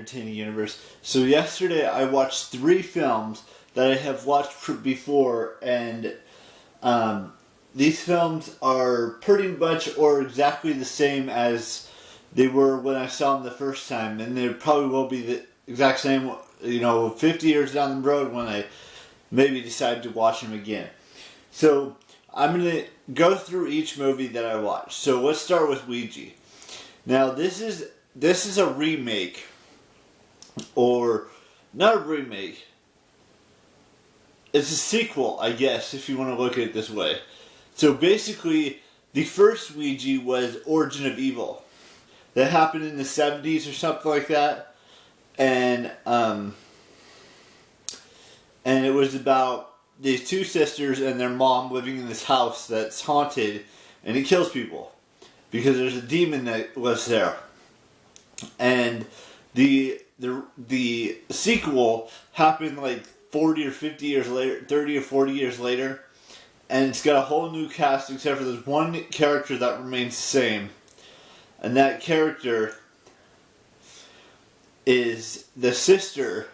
entertaining universe. So yesterday I watched 3 films that I have watched before, and these films are pretty much or exactly the same as they were when I saw them the first time, and they probably will be the exact same, 50 years down the road when I maybe decide to watch them again. So I'm going to go through each movie that I watched. So let's start with Ouija. Now this is a remake, or not a remake. It's a sequel, I guess, if you want to look at it this way. So basically, the first Ouija was Origin of Evil. That happened in the 70s or something like that. And it was about these 2 sisters and their mom living in this house that's haunted, and it kills people because there's a demon that lives there. And the sequel happened like 40 or 50 years later, 30 or 40 years later, and it's got a whole new cast except for there's one character that remains the same, and that character is the sister,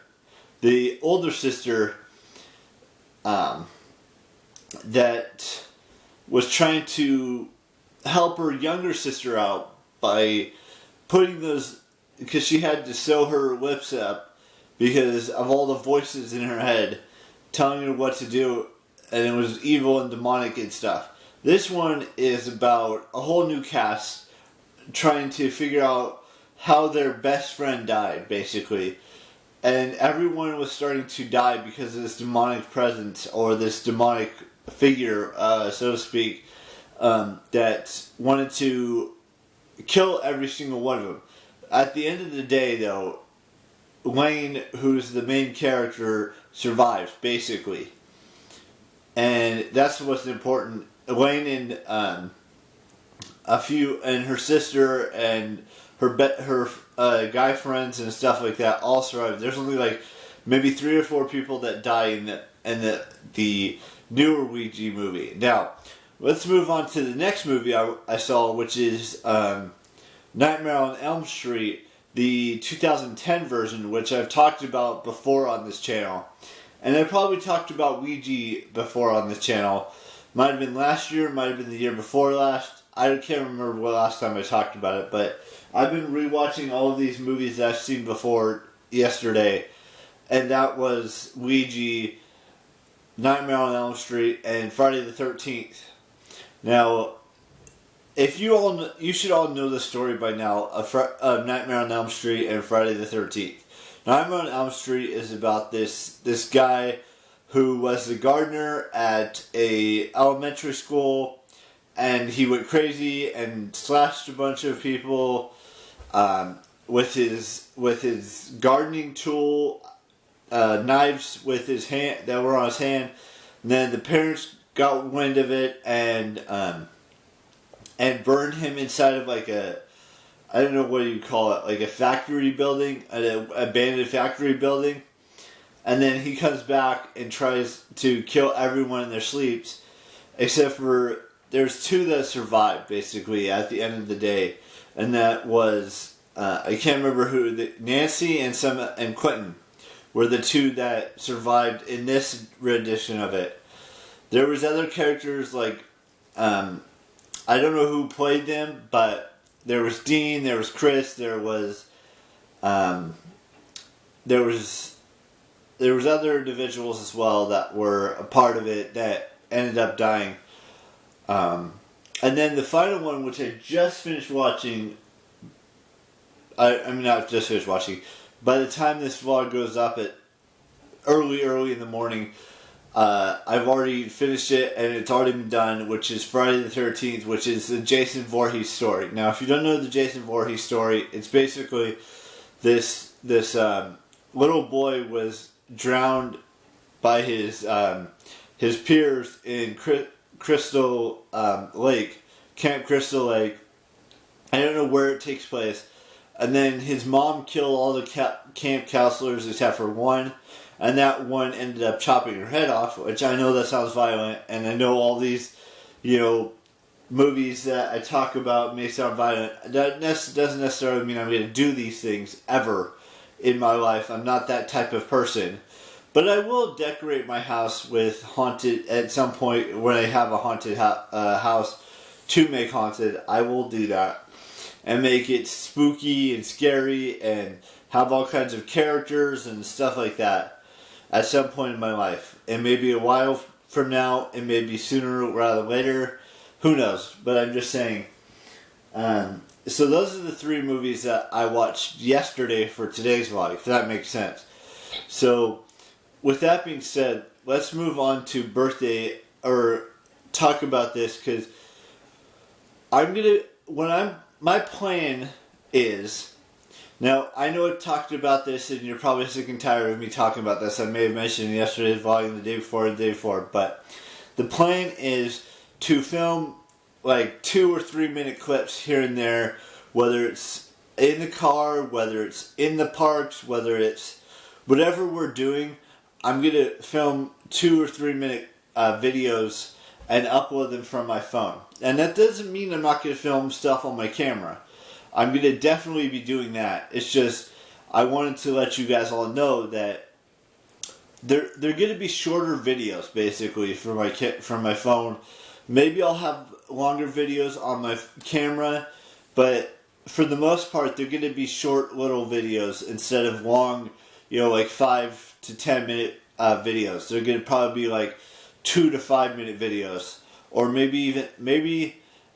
the older sister, that was trying to help her younger sister out by putting those, because she had to sew her lips up because of all the voices in her head telling her what to do, and it was evil and demonic and stuff. This one is about a whole new cast trying to figure out how their best friend died, basically. And everyone was starting to die because of this demonic presence, or this demonic figure, so to speak, that wanted to kill every single one of them. At the end of the day, though, Wayne, who's the main character, survives, basically. And that's what's important. Wayne and and her sister and her guy friends and stuff like that all survive. There's only like maybe 3 or 4 people that die in the newer Ouija movie. Now, let's move on to the next movie I saw, which is Nightmare on Elm Street, the 2010 version, which I've talked about before on this channel. And I probably talked about Ouija before on this channel. Might have been last year, might have been the year before last. I can't remember what last time I talked about it, but I've been rewatching all of these movies that I've seen before yesterday. And that was Ouija, Nightmare on Elm Street, and Friday the 13th. Now, you should all know the story by now of Nightmare on Elm Street and Friday the 13th. Nightmare on Elm Street is about this guy who was the gardener at a elementary school, and he went crazy and slashed a bunch of people with his gardening tool, knives with his hand that were on his hand. And then the parents got wind of it and burned him inside of like I don't know what you call it, like a factory building, an abandoned factory building. And then he comes back and tries to kill everyone in their sleeps, except for there's 2 that survived, basically, at the end of the day. And that was, I can't remember who, Nancy and Quentin were the 2 that survived in this rendition of it. There was other characters like, I don't know who played them, but there was Dean, there was Chris, there was other individuals as well that were a part of it that ended up dying. And then the final one, which I just finished watching, I mean not just finished watching, by the time this vlog goes up at early in the morning, I've already finished it and it's already been done, which is Friday the 13th, which is the Jason Voorhees story. Now, if you don't know the Jason Voorhees story, it's basically this little boy was drowned by his peers in Crystal Lake, Camp Crystal Lake. I don't know where it takes place. And then his mom killed all the camp counselors except for one. And that one ended up chopping her head off, which I know that sounds violent. And I know all these, movies that I talk about may sound violent. That doesn't necessarily mean I'm going to do these things ever. in my life. I'm not that type of person. But I will decorate my house with haunted, at some point when I have a haunted house to make haunted, I will do that. And make it spooky and scary and have all kinds of characters and stuff like that at some point in my life. It may be a while from now, it may be sooner rather than later, who knows, but I'm just saying. So those are the 3 movies that I watched yesterday for today's vlog, if that makes sense. So, with that being said, let's move on to birthday, or talk about this, because my plan is, now I know I've talked about this and you're probably sick and tired of me talking about this. I may have mentioned it in yesterday's vlog and the day before, but the plan is to film like 2 or 3 minute clips here and there, whether it's in the car, whether it's in the parks, whether it's whatever we're doing. I'm going to film 2 or 3 minute videos and upload them from my phone. And that doesn't mean I'm not going to film stuff on my camera. I'm going to definitely be doing that. It's just, I wanted to let you guys all know that they're going to be shorter videos, basically, from my phone. Maybe I'll have longer videos on my camera, but for the most part, they're going to be short little videos instead of long, like 5 to 10 minute videos. They're going to probably be like 2 to 5 minute videos, or maybe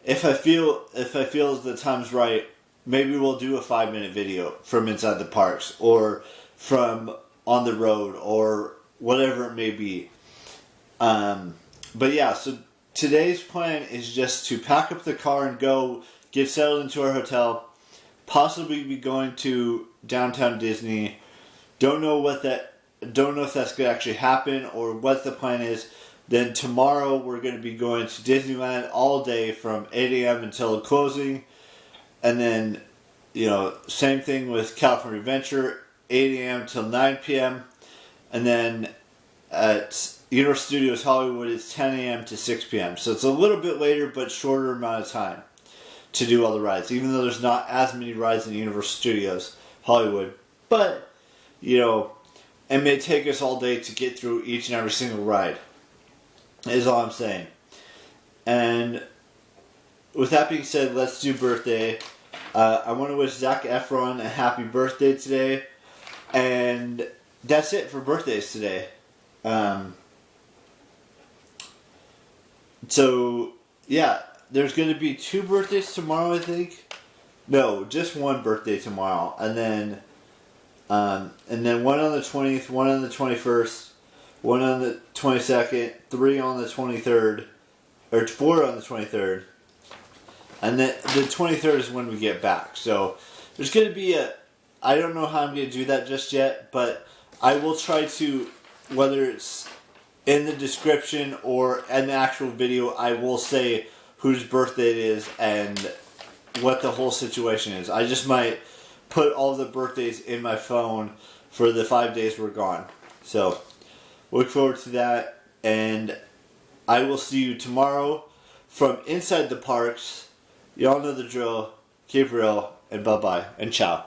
if I feel the time's right, maybe we'll do a 5 minute video from inside the parks or from on the road or whatever it may be. But yeah, so today's plan is just to pack up the car and go get settled into our hotel. Possibly be going to downtown Disney. Don't know if that's going to actually happen or what the plan is. Then tomorrow we're going to be going to Disneyland all day from 8 a.m. until closing. And then, same thing with California Adventure, 8 a.m. till 9 p.m. And then at Universal Studios Hollywood, it's 10 a.m. to 6 p.m. So it's a little bit later, but shorter amount of time to do all the rides. Even though there's not as many rides in Universal Studios Hollywood. But, it may take us all day to get through each and every single ride, is all I'm saying. And with that being said, let's do birthday. I want to wish Zac Efron a happy birthday today. And that's it for birthdays today. So, yeah, there's going to be 2 birthdays tomorrow, I think. No, just 1 birthday tomorrow. And then one on the 20th, 1 on the 21st, 1 on the 22nd, 3 on the 23rd, or 4 on the 23rd. And then the 23rd is when we get back. So there's going to be I don't know how I'm going to do that just yet, but I will try to, whether it's in the description or in the actual video, I will say whose birthday it is and what the whole situation is. I just might put all the birthdays in my phone for the 5 days we're gone. So look forward to that, and I will see you tomorrow from inside the parks. Y'all know the drill. Keep real, and bye-bye, and ciao.